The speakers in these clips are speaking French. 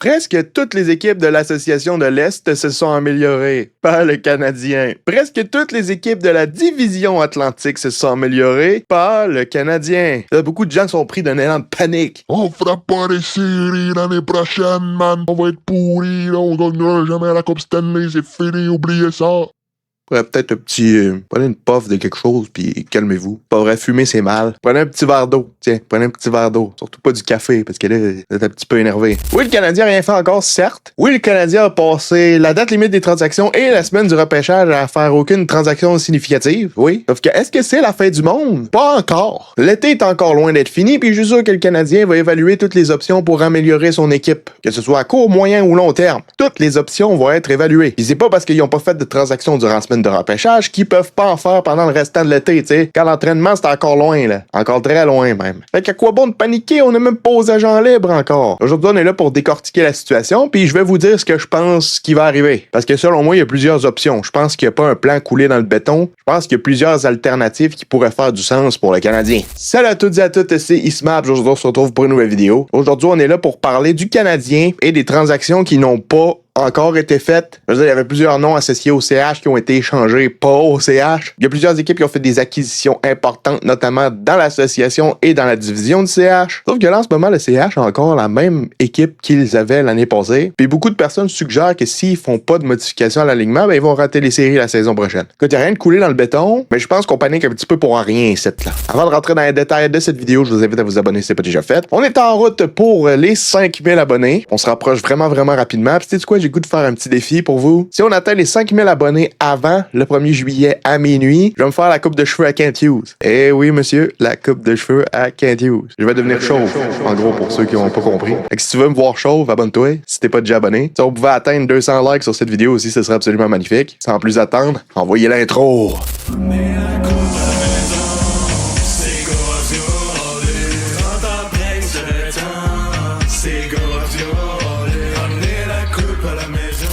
Presque toutes les équipes de l'Association de l'Est se sont améliorées, pas le Canadien. Presque toutes les équipes de la Division Atlantique se sont améliorées, pas le Canadien. Là, beaucoup de gens sont pris d'un élan de panique. On fera pas les séries l'année prochaine, man. On va être pourris, là. On gagnera jamais la Coupe Stanley. C'est fini, oubliez ça. Ouais, peut-être un petit... prenez une puff de quelque chose, puis calmez-vous. Pas vrai, fumer, c'est mal. Prenez un petit verre d'eau. Tiens, prenez un petit verre d'eau. Surtout pas du café, parce que là, vous êtes un petit peu énervé. Oui, le Canadien a rien fait encore, certes. Oui, le Canadien a passé la date limite des transactions et la semaine du repêchage à faire aucune transaction significative. Oui. Sauf que, est-ce que c'est la fin du monde? Pas encore. L'été est encore loin d'être fini, puis je suis sûr que le Canadien va évaluer toutes les options pour améliorer son équipe. Que ce soit à court, moyen ou long terme. Toutes les options vont être évaluées. Puis c'est pas parce qu'ils n'ont pas fait de transactions durant la semaine de repêchage qu'ils peuvent pas en faire pendant le restant de l'été, tu sais. Quand l'entraînement, c'est encore loin, là. Encore très loin, même. Fait qu'à quoi bon de paniquer? On n'est même pas aux agents libres encore. Aujourd'hui, on est là pour décortiquer la situation, puis je vais vous dire ce que je pense qui va arriver. Parce que selon moi, il y a plusieurs options. Je pense qu'il n'y a pas un plan coulé dans le béton. Je pense qu'il y a plusieurs alternatives qui pourraient faire du sens pour le Canadien. Salut à toutes et à toutes, c'est Ismap. Aujourd'hui, on se retrouve pour une nouvelle vidéo. Aujourd'hui, on est là pour parler du Canadien et des transactions qui n'ont pas encore été faites. Je veux dire, il y avait plusieurs noms associés au CH qui ont été échangés pas au CH. Il y a plusieurs équipes qui ont fait des acquisitions importantes, notamment dans l'association et dans la division du CH. Sauf que là, en ce moment, le CH a encore la même équipe qu'ils avaient l'année passée. Puis beaucoup de personnes suggèrent que s'ils font pas de modification à l'alignement, ben ils vont rater les séries la saison prochaine. Quand il n'y a rien de coulé dans le béton, mais je pense qu'on panique un petit peu pour rien, cette là. Avant de rentrer dans les détails de cette vidéo, je vous invite à vous abonner si ce n'est pas déjà fait. On est en route pour les 5000 abonnés. On se rapproche vraiment rapidement. Puis tu sais quoi, j'ai le goût de faire un petit défi pour vous. Si on atteint les 5000 abonnés avant le 1er juillet à minuit, je vais me faire la coupe de cheveux à Kent Hughes. Eh oui, monsieur, la coupe de cheveux à Kent Hughes. Je vais devenir chauve, en gros, pour ceux qui n'ont pas compris. Fait que si tu veux me voir chauve, abonne-toi, si t'es pas déjà abonné. Si on pouvait atteindre 200 likes sur cette vidéo aussi, ce serait absolument magnifique. Sans plus attendre, envoyez l'intro.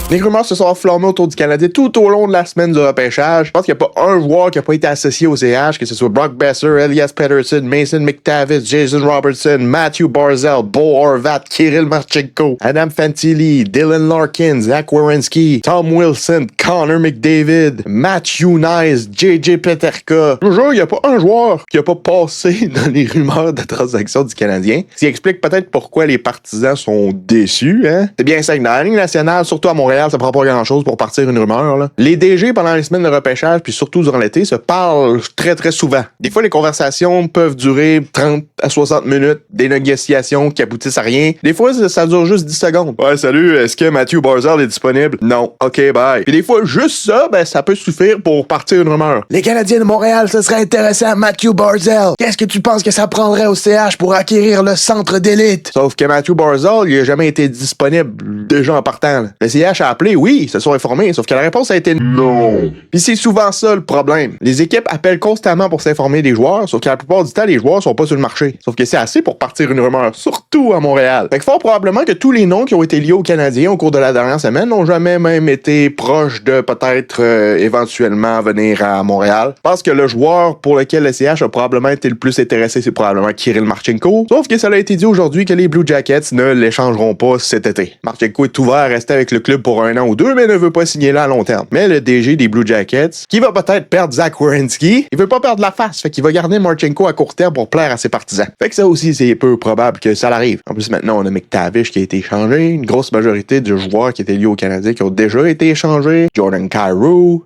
Les rumeurs se sont enflammées autour du Canadien tout au long de la semaine du repêchage. Je pense qu'il n'y a pas un joueur qui n'a pas été associé au CH, que ce soit Brock Besser, Elias Pettersson, Mason McTavish, Jason Robertson, Matthew Barzal, Bo Horvat, Kirill Marchenko, Adam Fantilli, Dylan Larkin, Zach Werenski, Tom Wilson, Connor McDavid, Matthew Nice, JJ Peterka. Je vous jure, il n'y a pas un joueur qui n'a pas passé dans les rumeurs de transaction du Canadien. Ce qui explique peut-être pourquoi les partisans sont déçus, hein? C'est bien simple. Dans la Ligue nationale, surtout à Montréal, ça prend pas grand-chose pour partir une rumeur, là. Les DG, pendant les semaines de repêchage, puis surtout durant l'été, se parlent très souvent. Des fois, les conversations peuvent durer 30 à 60 minutes, des négociations qui aboutissent à rien. Des fois, ça dure juste 10 secondes. Ouais, salut, est-ce que Matthew Barzal est disponible? Non. OK, bye. Puis des fois, juste ça, ben, ça peut suffire pour partir une rumeur. Les Canadiens de Montréal se seraient intéressés à Matthew Barzal. Qu'est-ce que tu penses que ça prendrait au CH pour acquérir le centre d'élite? Sauf que Matthew Barzal, il a jamais été disponible déjà en partant, là. Le CH a appelé, oui, ils se sont informés, sauf que la réponse a été non. Puis c'est souvent ça le problème. Les équipes appellent constamment pour s'informer des joueurs, sauf que la plupart du temps, les joueurs sont pas sur le marché. Sauf que c'est assez pour partir une rumeur, surtout à Montréal. Fait que fort probablement que tous les noms qui ont été liés aux Canadiens au cours de la dernière semaine n'ont jamais même été proches de peut-être éventuellement venir à Montréal. Je pense que le joueur pour lequel le CH a probablement été le plus intéressé, c'est probablement Kirill Marchenko. Sauf que ça a été dit aujourd'hui que les Blue Jackets ne l'échangeront pas cet été. Marchenko est ouvert à rester avec le club pour un an ou deux, mais ne veut pas signer là à long terme. Mais le DG des Blue Jackets, qui va peut-être perdre Zach Werenski, il veut pas perdre la face, fait qu'il va garder Marchenko à court terme pour plaire à ses partisans. Fait que ça aussi, c'est peu probable que ça l'arrive. En plus, maintenant, on a McTavish qui a été échangé, une grosse majorité de joueurs qui étaient liés au Canadien qui ont déjà été échangés. Jordan Kyrou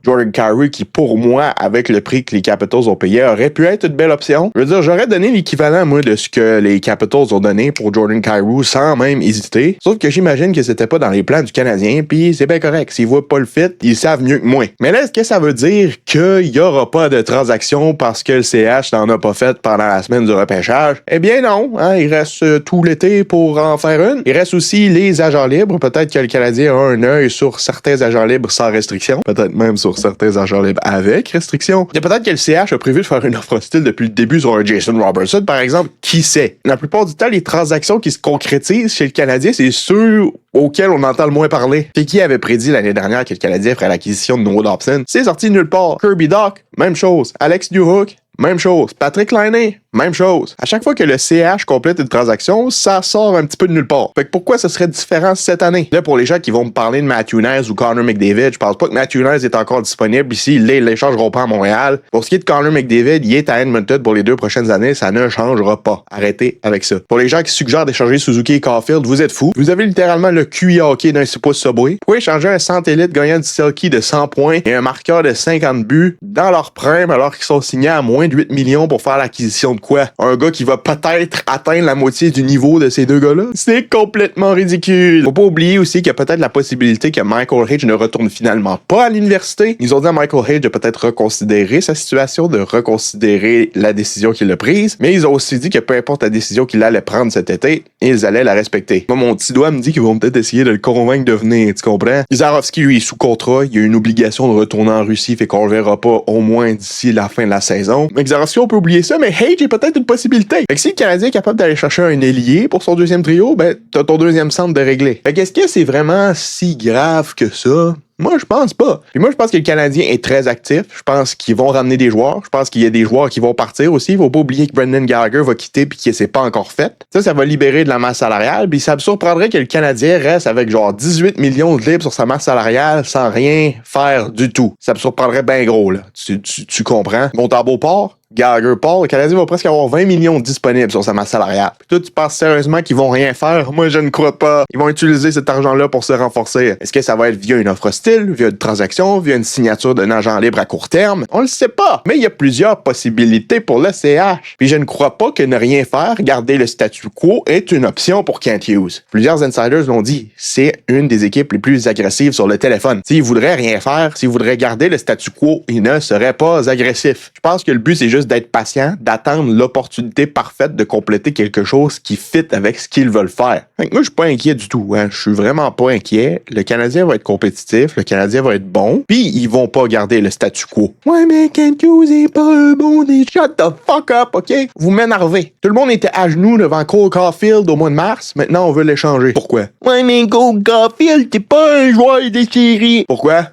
qui, pour moi, avec le prix que les Capitals ont payé, aurait pu être une belle option. Je veux dire, j'aurais donné l'équivalent, moi, de ce que les Capitals ont donné pour Jordan Kyrou sans même hésiter. Sauf que j'imagine que c'était pas dans les plans du Canadien, puis c'est bien correct. S'ils voient pas le fit, ils savent mieux que moi. Mais là, est-ce que ça veut dire qu'il y aura pas de transaction parce que le CH n'en a pas fait pendant la semaine du repêchage? Eh bien non, hein, il reste tout l'été pour en faire une. Il reste aussi les agents libres. Peut-être que le Canadien a un œil sur certains agents libres sans restriction. Peut-être même sur certains agents libres avec restriction. Et peut-être que le CH a prévu de faire une offre hostile depuis le début sur un Jason Robertson, par exemple. Qui sait? La plupart du temps, les transactions qui se concrétisent chez le Canadien, c'est ceux auxquels on entend le moins parler. C'est qui avait prédit l'année dernière que le Canadien ferait l'acquisition de Noah Dobson? C'est sorti nulle part. Kirby Dach, même chose. Alex Newhook, même chose. Patrick Laine, même chose. À chaque fois que le CH complète une transaction, ça sort un petit peu de nulle part. Fait que pourquoi ce serait différent cette année? Là, pour les gens qui vont me parler de Matthew Knies ou Connor McDavid, je pense pas que Matthew Knies est encore disponible. Ici, ils l'échangeront pas à Montréal. Pour ce qui est de Connor McDavid, il est à Edmonton pour les 2 prochaines années. Ça ne changera pas. Arrêtez avec ça. Pour les gens qui suggèrent d'échanger Suzuki et Caulfield, vous êtes fous. Vous avez littéralement le QI hockey d'un 6 pouces Subway. Pourquoi échanger un centre élite gagnant du Selkie de 100 points et un marqueur de 50 buts dans leur prime alors qu'ils sont signés à moins de 8 millions pour faire l'acquisition de quoi? Un gars qui va peut-être atteindre la moitié du niveau de ces deux gars-là? C'est complètement ridicule. Faut pas oublier aussi qu'il y a peut-être la possibilité que Michael Hage ne retourne finalement pas à l'université. Ils ont dit à Michael Hage de peut-être reconsidérer sa situation, de reconsidérer la décision qu'il a prise, mais ils ont aussi dit que peu importe la décision qu'il allait prendre cet été, ils allaient la respecter. Moi, mon petit doigt me dit qu'ils vont peut-être essayer de le convaincre de venir, tu comprends? Zarovski, lui, est sous contrat, il a une obligation de retourner en Russie, fait qu'on le verra pas au moins d'ici la fin de la saison. Mais Zarovski, on peut oublier ça, mais Hage est peut-être une possibilité. Fait que si le Canadien est capable d'aller chercher un ailier pour son deuxième trio, ben, t'as ton deuxième centre de régler. Fait qu'est-ce que c'est vraiment si grave que ça? Moi, je pense pas. Puis moi, je pense que le Canadien est très actif. Je pense qu'ils vont ramener des joueurs. Je pense qu'il y a des joueurs qui vont partir aussi. Il faut pas oublier que Brendan Gallagher va quitter puis qu'il s'est pas encore fait. Ça va libérer de la masse salariale. Puis ça me surprendrait que le Canadien reste avec genre 18 millions de livres sur sa masse salariale sans rien faire du tout. Ça me surprendrait bien gros, là. Tu comprends? Montant Beauport, Gallagher Paul, le Canadien va presque avoir 20 millions disponibles sur sa masse salariale. Puis toi, tu penses sérieusement qu'ils vont rien faire? Moi, je ne crois pas. Ils vont utiliser cet argent-là pour se renforcer. Est-ce que ça va être via une offre hostile, via une transaction, via une signature d'un agent libre à court terme? On le sait pas. Mais il y a plusieurs possibilités pour le CH. Puis je ne crois pas que ne rien faire, garder le statu quo, est une option pour Kent Hughes. Plusieurs insiders l'ont dit. C'est une des équipes les plus agressives sur le téléphone. S'ils voudraient rien faire, s'ils voudraient garder le statu quo, ils ne seraient pas agressifs. Je pense que le but, c'est juste d'être patient, d'attendre l'opportunité parfaite de compléter quelque chose qui fit avec ce qu'ils veulent faire. Fait que moi, je suis pas inquiet du tout. Hein. Je suis vraiment pas inquiet. Le Canadien va être compétitif, le Canadien va être bon, puis ils vont pas garder le statu quo. Ouais, mais Kent Hughes est pas un bon des... Shut the fuck up, OK? Vous m'énervez. Tout le monde était à genoux devant Cole Caulfield au mois de mars. Maintenant, on veut l'échanger. Pourquoi? Ouais, mais Cole Caulfield, t'es pas un joueur des séries. Pourquoi?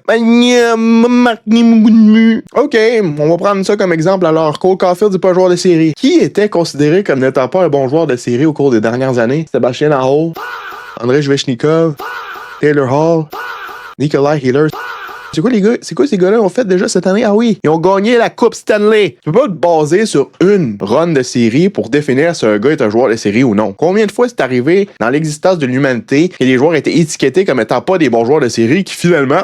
OK, on va prendre ça comme exemple alors. Cole Caulfield n'est pas un joueur de série. Qui était considéré comme n'étant pas un bon joueur de série au cours des dernières années? Sébastien Aho, Andrei Svechnikov, Taylor Hall, Nikolai Ehlers. C'est quoi les gars? C'est quoi ces gars-là ont fait déjà cette année? Ah oui, ils ont gagné la Coupe Stanley. Tu peux pas te baser sur une run de série pour définir si un gars est un joueur de série ou non. Combien de fois c'est arrivé dans l'existence de l'humanité que les joueurs étaient étiquetés comme étant pas des bons joueurs de série qui finalement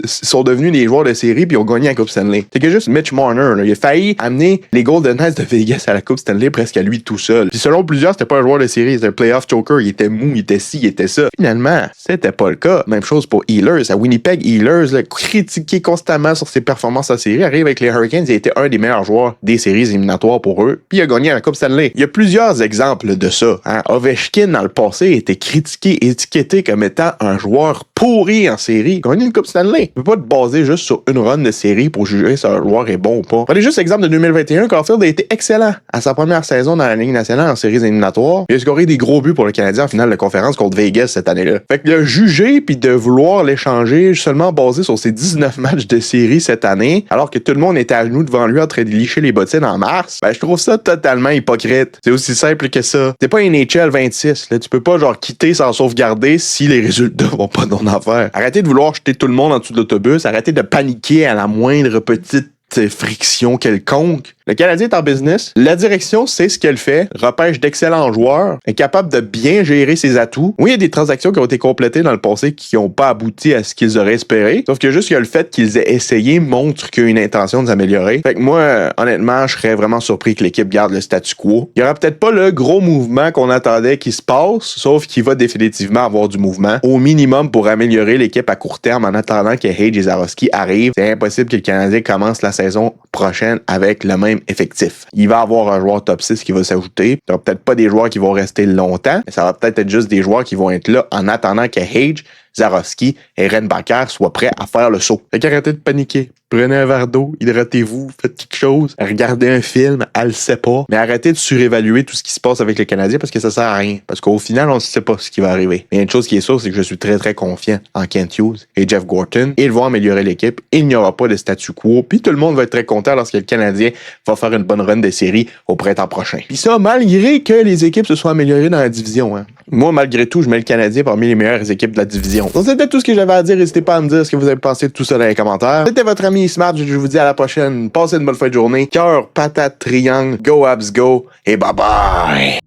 sont devenus des joueurs de série puis ont gagné la Coupe Stanley? C'est que juste Mitch Marner, là, il a failli amener les Golden Knights de Vegas à la Coupe Stanley presque à lui tout seul. Puis selon plusieurs, c'était pas un joueur de série, c'était un playoff choker, il était mou, il était ci, il était ça. Finalement, c'était pas le cas. Même chose pour Ehlers. À Winnipeg, Ehlers, là, critiqué constamment sur ses performances en série, arrive avec les Hurricanes, il a été un des meilleurs joueurs des séries éliminatoires pour eux, puis il a gagné la Coupe Stanley. Il y a plusieurs exemples de ça. Hein. Ovechkin, dans le passé, a été critiqué, étiqueté comme étant un joueur pourri en série. Il a gagné une Coupe Stanley. Tu peux pas te baser juste sur une run de série pour juger si un joueur est bon ou pas. Prenez juste l'exemple de 2021, Caulfield a été excellent à sa première saison dans la Ligue nationale en séries éliminatoires. Il a scoré des gros buts pour le Canadien en finale de conférence contre Vegas cette année-là. Fait que de juger puis de vouloir l'échanger seulement basé sur ses 19 matchs de série cette année, alors que tout le monde était à genoux devant lui en train de licher les bottines en mars, ben je trouve ça totalement hypocrite. C'est aussi simple que ça. C'est pas NHL 26, là. Tu peux pas genre quitter sans sauvegarder si les résultats vont pas dans l'affaire. Arrêtez de vouloir jeter tout le monde en dessous de l'autobus, arrêtez de paniquer à la moindre petite friction quelconque. Le Canadien est en business. La direction sait ce qu'elle fait, repêche d'excellents joueurs, est capable de bien gérer ses atouts. Oui, il y a des transactions qui ont été complétées dans le passé qui n'ont pas abouti à ce qu'ils auraient espéré. Sauf que juste que le fait qu'ils aient essayé montre qu'il y a une intention de s'améliorer. Fait que moi, honnêtement, je serais vraiment surpris que l'équipe garde le statu quo. Il y aura peut-être pas le gros mouvement qu'on attendait qui se passe, sauf qu'il va définitivement avoir du mouvement. Au minimum pour améliorer l'équipe à court terme en attendant que Hage et Zarovski arrivent. C'est impossible que le Canadien commence la saison prochaine avec le même effectif. Il va y avoir un joueur top 6 qui va s'ajouter. Il n'y aura peut-être pas des joueurs qui vont rester longtemps, mais ça va peut-être être juste des joueurs qui vont être là en attendant que Hage Zarovski et Renbacker soient prêts à faire le saut. Fait qu'arrêtez de paniquer. Prenez un verre d'eau, hydratez-vous, faites quelque chose, regardez un film, elle le sait pas, mais arrêtez de surévaluer tout ce qui se passe avec les Canadiens parce que ça sert à rien. Parce qu'au final, on ne sait pas ce qui va arriver. Mais une chose qui est sûre, c'est que je suis très très confiant en Kent Hughes et Jeff Gorton. Ils vont améliorer l'équipe, il n'y aura pas de statu quo, puis tout le monde va être très content lorsque le Canadien va faire une bonne run des séries au printemps prochain. Puis ça, malgré que les équipes se soient améliorées dans la division. Hein. Moi, malgré tout, je mets le Canadien parmi les meilleures équipes de la division. Donc, c'était tout ce que j'avais à dire. N'hésitez pas à me dire ce que vous avez pensé de tout ça dans les commentaires. C'était votre ami Smart. Je vous dis à la prochaine. Passez une bonne fin de journée. Cœur, patate, triangle, go Habs, go et bye bye!